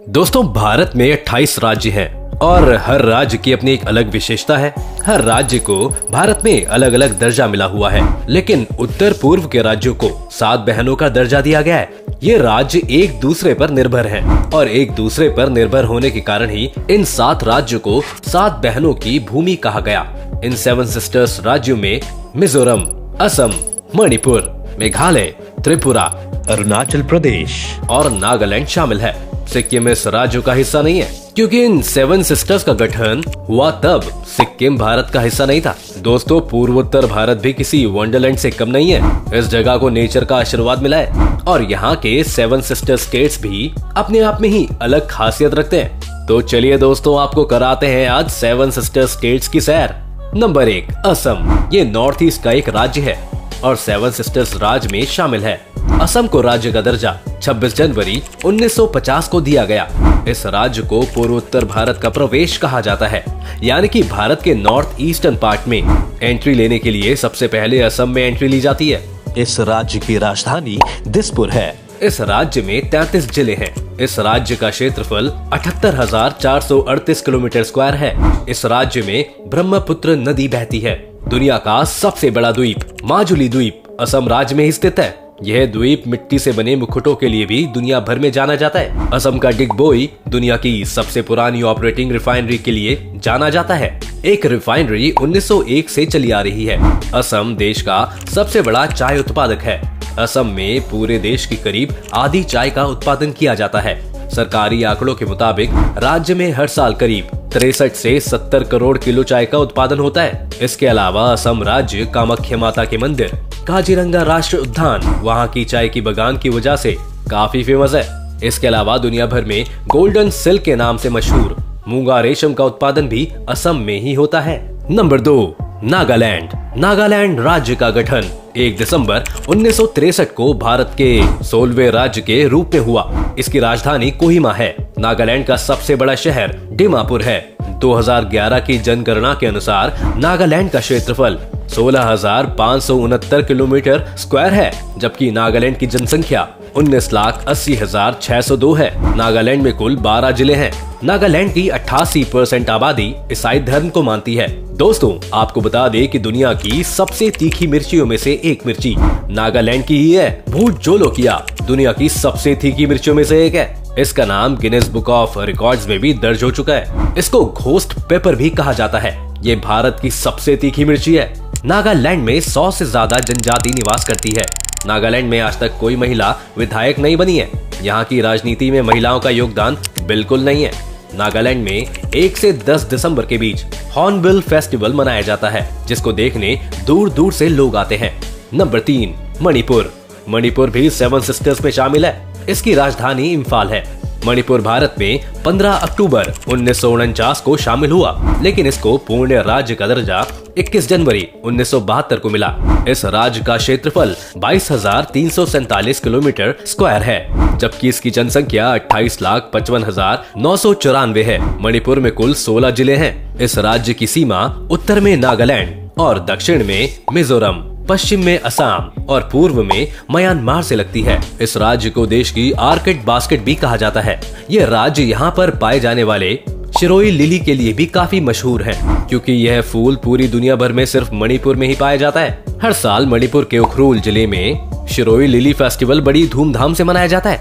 दोस्तों, भारत में 28 राज्य हैं और हर राज्य की अपनी एक अलग विशेषता है। हर राज्य को भारत में अलग अलग दर्जा मिला हुआ है, लेकिन उत्तर पूर्व के राज्यों को 7 बहनों का दर्जा दिया गया है। ये राज्य एक दूसरे पर निर्भर हैं और एक दूसरे पर निर्भर होने के कारण ही इन 7 राज्यों को 7 बहनों की भूमि कहा गया। इन 7 सिस्टर्स राज्यों में मिजोरम, असम, मणिपुर, मेघालय, त्रिपुरा, अरुणाचल प्रदेश और नागालैंड शामिल है। सिक्किम इस राज्य का हिस्सा नहीं है, क्योंकि इन 7 सिस्टर्स का गठन हुआ तब सिक्किम भारत का हिस्सा नहीं था। दोस्तों, पूर्वोत्तर भारत भी किसी वंडरलैंड से कम नहीं है। इस जगह को नेचर का आशीर्वाद मिला है और यहाँ के 7 सिस्टर स्टेट्स भी अपने आप में ही अलग खासियत रखते हैं। तो चलिए दोस्तों, आपको कराते हैं आज 7 सिस्टर स्टेट्स की सैर। नंबर 1, असम। ये नॉर्थ ईस्ट का एक राज्य है और 7 सिस्टर्स राज्य में शामिल है। असम को राज्य का दर्जा 26 जनवरी 1950 को दिया गया। इस राज्य को पूर्वोत्तर भारत का प्रवेश कहा जाता है, यानी कि भारत के नॉर्थ ईस्टर्न पार्ट में एंट्री लेने के लिए सबसे पहले असम में एंट्री ली जाती है। इस राज्य की राजधानी दिसपुर है। इस राज्य में 33 जिले हैं। इस राज्य का क्षेत्रफल 78,438 किलोमीटर स्क्वायर है। इस राज्य में ब्रह्मपुत्र नदी बहती है। दुनिया का सबसे बड़ा द्वीप माजुली द्वीप असम राज्य में ही स्थित है। यह द्वीप मिट्टी से बने मुकुटों के लिए भी दुनिया भर में जाना जाता है। असम का डिगबोई दुनिया की सबसे पुरानी ऑपरेटिंग रिफाइनरी के लिए जाना जाता है। एक रिफाइनरी 1901 से चली आ रही है। असम देश का सबसे बड़ा चाय उत्पादक है। असम में पूरे देश की करीब आधी चाय का उत्पादन किया जाता है। सरकारी आंकड़ों के मुताबिक राज्य में हर साल करीब 63 से 70 करोड़ किलो चाय का उत्पादन होता है। इसके अलावा असम राज्य कामाख्या माता के मंदिर, काजीरंगा राष्ट्रीय उद्यान वहाँ की चाय की बगान की वजह से काफी फेमस है। इसके अलावा दुनिया भर में गोल्डन सिल्क के नाम से मशहूर मूंगा रेशम का उत्पादन भी असम में ही होता है। नंबर 2, नागालैंड। नागालैंड राज्य का गठन 1 दिसंबर 1963 को भारत के 16वें राज्य के रूप में हुआ। इसकी राजधानी कोहिमा है। नागालैंड का सबसे बड़ा शहर डिमापुर है। 2011 की जनगणना के अनुसार नागालैंड का क्षेत्रफल 16,569 किलोमीटर स्क्वायर है, जबकि नागालैंड की जनसंख्या 19,80,602 है। नागालैंड में कुल 12 जिले हैं। नागालैंड की 88% आबादी ईसाई धर्म को मानती है। दोस्तों, आपको बता दें कि दुनिया की सबसे तीखी मिर्चियों में से एक मिर्ची नागालैंड की ही है। भूत जोलोकिया दुनिया की सबसे तीखी मिर्चियों में से एक है। इसका नाम गिनेस बुक ऑफ रिकॉर्ड्स में भी दर्ज हो चुका है। इसको घोस्ट पेपर भी कहा जाता है। ये भारत की सबसे तीखी मिर्ची है। नागालैंड में 100 से ज्यादा जनजाति निवास करती है। नागालैंड में आज तक कोई महिला विधायक नहीं बनी है। यहाँ की राजनीति में महिलाओं का योगदान बिल्कुल नहीं है। नागालैंड में 1 से 10 दिसंबर के बीच हॉर्नबिल फेस्टिवल मनाया जाता है, जिसको देखने दूर दूर से लोग आते हैं। नंबर 3, मणिपुर। मणिपुर भी 7 सिस्टर्स में शामिल है। इसकी राजधानी इम्फाल है। मणिपुर भारत में 15 अक्टूबर 1949 को शामिल हुआ, लेकिन इसको पूर्ण राज्य का दर्जा 21 जनवरी 1972 को मिला। इस राज्य का क्षेत्रफल 22,347 किलोमीटर स्क्वायर है, जबकि इसकी जनसंख्या 28,55,994 है। मणिपुर में कुल 16 जिले हैं। इस राज्य की सीमा उत्तर में नागालैंड और दक्षिण में मिजोरम, पश्चिम में असम और पूर्व में म्यांमार से लगती है। इस राज्य को देश की आर्किड बास्केट भी कहा जाता है। यह राज्य यहाँ पर पाए जाने वाले शिरोई लिली के लिए भी काफी मशहूर है, क्योंकि यह फूल पूरी दुनिया भर में सिर्फ मणिपुर में ही पाया जाता है। हर साल मणिपुर के उखरूल जिले में शिरोई लिली फेस्टिवल बड़ी धूमधाम से मनाया जाता है।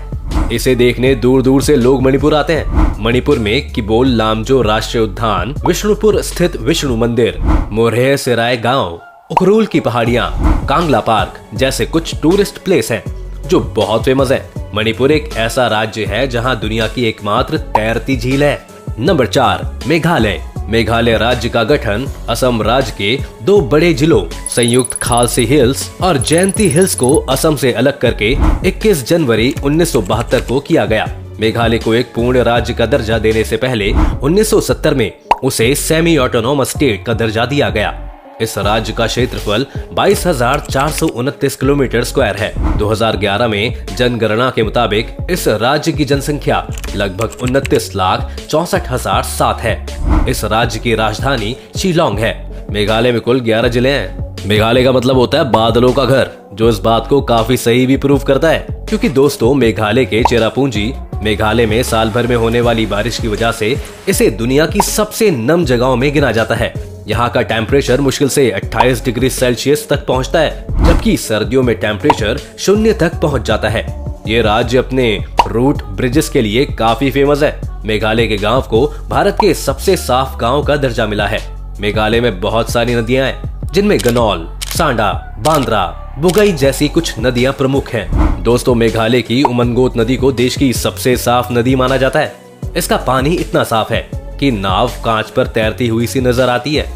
इसे देखने दूर दूर से लोग मणिपुर आते हैं। मणिपुर में किबोल लामजो राष्ट्रीय उद्यान, विष्णुपुर स्थित विष्णु मंदिर, मोरहे सेराय गांव, उखरूल की पहाड़ियाँ, कांगला पार्क जैसे कुछ टूरिस्ट प्लेस हैं जो बहुत फेमस है। मणिपुर एक ऐसा राज्य है जहाँ दुनिया की एकमात्र तैरती झील है। नंबर 4, मेघालय। मेघालय राज्य का गठन असम राज्य के 2 बड़े जिलों संयुक्त खालसी हिल्स और जयंती हिल्स को असम से अलग करके 21 जनवरी 1972 को किया गया। मेघालय को एक पूर्ण राज्य का दर्जा देने से पहले 1970 में उसे सेमी ऑटोनोमस स्टेट का दर्जा दिया गया। इस राज्य का क्षेत्रफल 22,429 किलोमीटर स्क्वायर है। 2011 में जनगणना के मुताबिक इस राज्य की जनसंख्या लगभग 29,64,007 है। इस राज्य की राजधानी शिलोंग है। मेघालय में कुल 11 जिले हैं। मेघालय का मतलब होता है बादलों का घर, जो इस बात को काफी सही भी प्रूव करता है, क्योंकि दोस्तों मेघालय के चेरापूंजी मेघालय में साल भर में होने वाली बारिश की वजह से इसे दुनिया की सबसे नम जगहों में गिना जाता है। यहाँ का टेम्परेचर मुश्किल से 28 डिग्री सेल्सियस तक पहुँचता है, जबकि सर्दियों में टेम्परेचर 0 तक पहुँच जाता है। ये राज्य अपने रूट ब्रिजेस के लिए काफी फेमस है। मेघालय के गांव को भारत के सबसे साफ गांव का दर्जा मिला है। मेघालय में बहुत सारी नदियां हैं, जिनमें गनौल, सांडा, बांद्रा, बुगई जैसी कुछ नदियां प्रमुख हैं। दोस्तों, मेघालय की उमनगोत नदी को देश की सबसे साफ नदी माना जाता है। इसका पानी इतना साफ है कि नाव कांच पर तैरती हुई सी नजर आती है।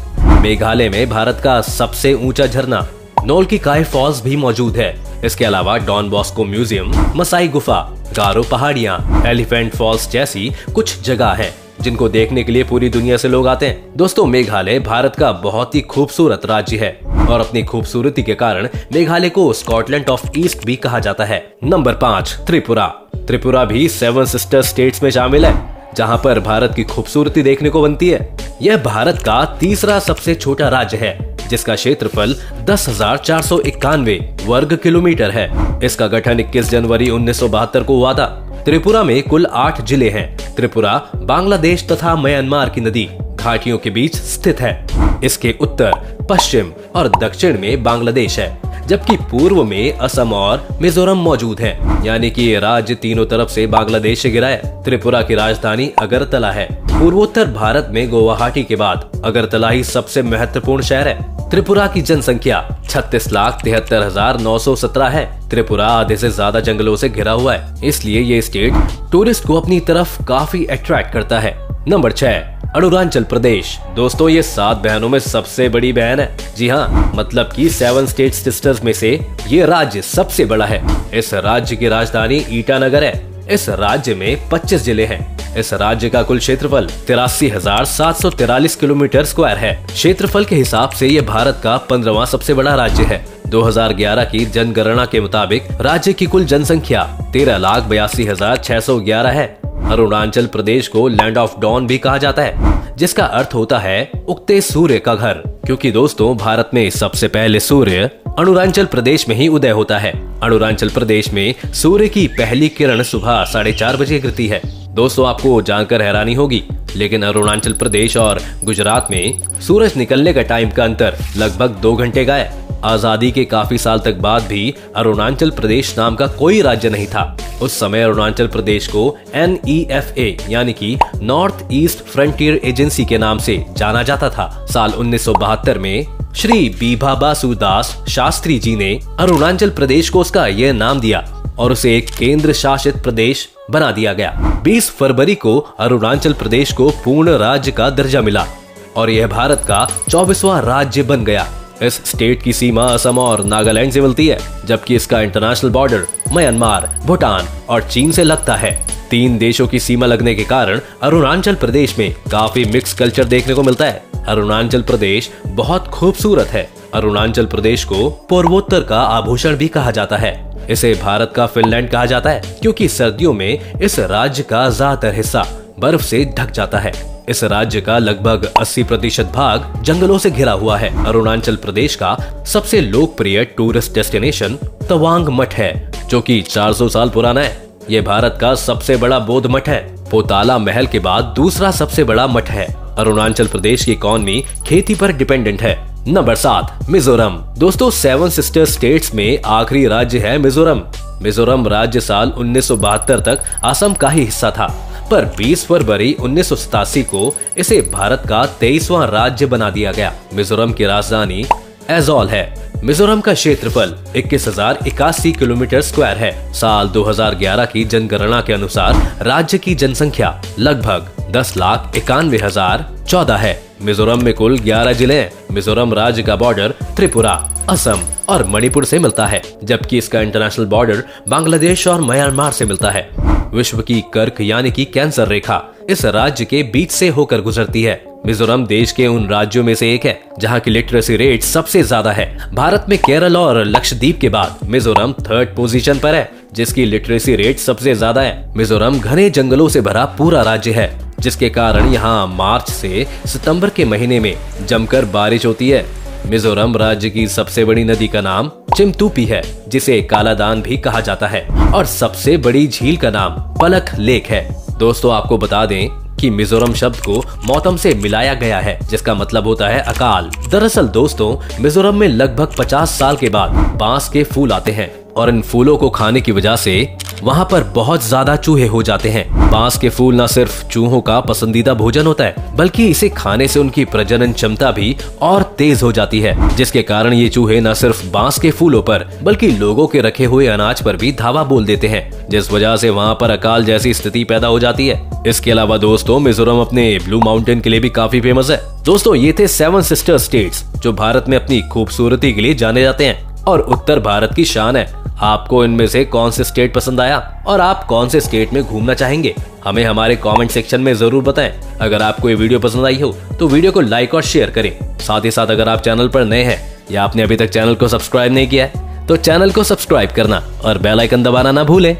मेघालय में भारत का सबसे ऊंचा झरना नोल की काय फॉल्स भी मौजूद है। इसके अलावा डॉन बॉस्को म्यूजियम, मसाई गुफा, गारो पहाड़ियां, एलिफेंट फॉल्स जैसी कुछ जगह हैं, जिनको देखने के लिए पूरी दुनिया से लोग आते हैं। दोस्तों, मेघालय भारत का बहुत ही खूबसूरत राज्य है और अपनी खूबसूरती के कारण मेघालय को स्कॉटलैंड ऑफ ईस्ट भी कहा जाता है। नंबर 5, त्रिपुरा। त्रिपुरा भी 7 सिस्टर स्टेट्स में शामिल है, जहां पर भारत की खूबसूरती देखने को बनती है। यह भारत का तीसरा सबसे छोटा राज्य है, जिसका क्षेत्रफल 10,491 वर्ग किलोमीटर है। इसका गठन 21 जनवरी 1972 को हुआ था। त्रिपुरा में कुल 8 जिले हैं। त्रिपुरा बांग्लादेश तथा म्यांमार की नदी घाटियों के बीच स्थित है। इसके उत्तर, पश्चिम और दक्षिण में बांग्लादेश है, जबकि पूर्व में असम और मिजोरम मौजूद हैं। यानी कि ये राज्य तीनों तरफ से बांग्लादेश से घिरा है। त्रिपुरा की राजधानी अगरतला है। पूर्वोत्तर भारत में गुवाहाटी के बाद अगरतला ही सबसे महत्वपूर्ण शहर है। त्रिपुरा की जनसंख्या 36,73,917 है। त्रिपुरा आधे से ज्यादा जंगलों से घिरा हुआ है, इसलिए ये स्टेट टूरिस्ट को अपनी तरफ काफी अट्रैक्ट करता है। नंबर 6, अरुणाचल प्रदेश। दोस्तों, ये 7 बहनों में सबसे बड़ी बहन है। जी हाँ, मतलब कि 7 स्टेट सिस्टर्स में से ये राज्य सबसे बड़ा है। इस राज्य की राजधानी ईटानगर है। इस राज्य में 25 जिले हैं। इस राज्य का कुल क्षेत्रफल 83,743 किलोमीटर स्क्वायर है। क्षेत्रफल के हिसाब से ये भारत का 15वां सबसे बड़ा राज्य है। 2011 की जनगणना के मुताबिक राज्य की कुल जनसंख्या 13,82,611 है। अरुणाचल प्रदेश को लैंड ऑफ डॉन भी कहा जाता है, जिसका अर्थ होता है उगते सूर्य का घर, क्योंकि दोस्तों भारत में सबसे पहले सूर्य अरुणाचल प्रदेश में ही उदय होता है। अरुणाचल प्रदेश में सूर्य की पहली किरण सुबह 4:30 बजे गिरती है। दोस्तों, आपको जानकर हैरानी होगी, लेकिन अरुणाचल प्रदेश और गुजरात में सूरज निकलने का टाइम का अंतर लगभग 2 घंटे का है। आजादी के काफी साल तक बाद भी अरुणाचल प्रदेश नाम का कोई राज्य नहीं था। उस समय अरुणाचल प्रदेश को NEFA यानी कि नॉर्थ ईस्ट फ्रंटियर एजेंसी के नाम से जाना जाता था। साल 1972 में श्री बीभा बासु दास शास्त्री जी ने अरुणाचल प्रदेश को उसका यह नाम दिया और उसे एक केंद्र शासित प्रदेश बना दिया गया। 20 फरवरी को अरुणाचल प्रदेश को पूर्ण राज्य का दर्जा मिला और यह भारत का 24वां राज्य बन गया। इस स्टेट की सीमा असम और नागालैंड से मिलती है, जबकि इसका इंटरनेशनल बॉर्डर म्यांमार, भूटान और चीन से लगता है। 3 देशों की सीमा लगने के कारण अरुणाचल प्रदेश में काफी मिक्स कल्चर देखने को मिलता है। अरुणाचल प्रदेश बहुत खूबसूरत है। अरुणाचल प्रदेश को पूर्वोत्तर का आभूषण भी कहा जाता है। इसे भारत का फिनलैंड कहा जाता है, क्योंकि सर्दियों में इस राज्य का ज्यादातर हिस्सा बर्फ से ढक जाता है। इस राज्य का लगभग 80% भाग जंगलों से घिरा हुआ है। अरुणाचल प्रदेश का सबसे लोकप्रिय टूरिस्ट डेस्टिनेशन तवांग मठ है, जो कि 400 साल पुराना है। ये भारत का सबसे बड़ा बौद्ध मठ है। पोताला महल के बाद दूसरा सबसे बड़ा मठ है। अरुणाचल प्रदेश की इकॉनमी खेती पर डिपेंडेंट है। नंबर 7, मिजोरम। दोस्तों, 7 सिस्टर स्टेट्स में आखिरी राज्य है मिजोरम। मिजोरम राज्य साल 1972 तक असम का ही हिस्सा था, पर 20 फरवरी 1987 को इसे भारत का 23वां राज्य बना दिया गया। मिजोरम की राजधानी एजोल है। मिजोरम का क्षेत्रफल 21,081 किलोमीटर स्क्वायर है। साल 2011 की जनगणना के अनुसार राज्य की जनसंख्या लगभग 10,91,014 है। मिजोरम में कुल 11 जिले हैं। मिजोरम राज्य का बॉर्डर त्रिपुरा, असम और मणिपुर से मिलता है, जबकि इसका इंटरनेशनल बॉर्डर बांग्लादेश और म्यांमार से मिलता है। विश्व की कर्क यानी कि कैंसर रेखा इस राज्य के बीच से होकर गुजरती है। मिजोरम देश के उन राज्यों में से एक है जहां की लिटरेसी रेट सबसे ज्यादा है। भारत में केरल और लक्षद्वीप के बाद मिजोरम 3rd पोजीशन पर है, जिसकी लिटरेसी रेट सबसे ज्यादा है। मिजोरम घने जंगलों से भरा पूरा राज्य है, जिसके कारण यहाँ मार्च से सितंबर के महीने में जमकर बारिश होती है। मिजोरम राज्य की सबसे बड़ी नदी का नाम चिमतूपी है, जिसे कालादान भी कहा जाता है, और सबसे बड़ी झील का नाम पलक लेक है। दोस्तों आपको बता दें कि मिजोरम शब्द को मौतम से मिलाया गया है, जिसका मतलब होता है अकाल। दरअसल दोस्तों मिजोरम में लगभग 50 साल के बाद बांस के फूल आते हैं, और इन फूलों को खाने की वजह से वहाँ पर बहुत ज्यादा चूहे हो जाते हैं। बांस के फूल न सिर्फ चूहों का पसंदीदा भोजन होता है, बल्कि इसे खाने से उनकी प्रजनन क्षमता भी और तेज हो जाती है, जिसके कारण ये चूहे न सिर्फ बांस के फूलों पर बल्कि लोगों के रखे हुए अनाज पर भी धावा बोल देते हैं, जिस वजह से वहाँ पर अकाल जैसी स्थिति पैदा हो जाती है। इसके अलावा दोस्तों मिजोरम अपने ब्लू माउंटेन के लिए भी काफी फेमस है। दोस्तों ये थे 7 सिस्टर स्टेट्स जो भारत में अपनी खूबसूरती के लिए जाने जाते हैं और उत्तर भारत की शान है। आपको इनमें से कौन से स्टेट पसंद आया और आप कौन से स्टेट में घूमना चाहेंगे, हमें हमारे कमेंट सेक्शन में जरूर बताएं। अगर आपको ये वीडियो पसंद आई हो तो वीडियो को लाइक और शेयर करें। साथ ही साथ अगर आप चैनल पर नए हैं या आपने अभी तक चैनल को सब्सक्राइब नहीं किया है तो चैनल को सब्सक्राइब करना और बेल आइकन दबाना ना भूलें।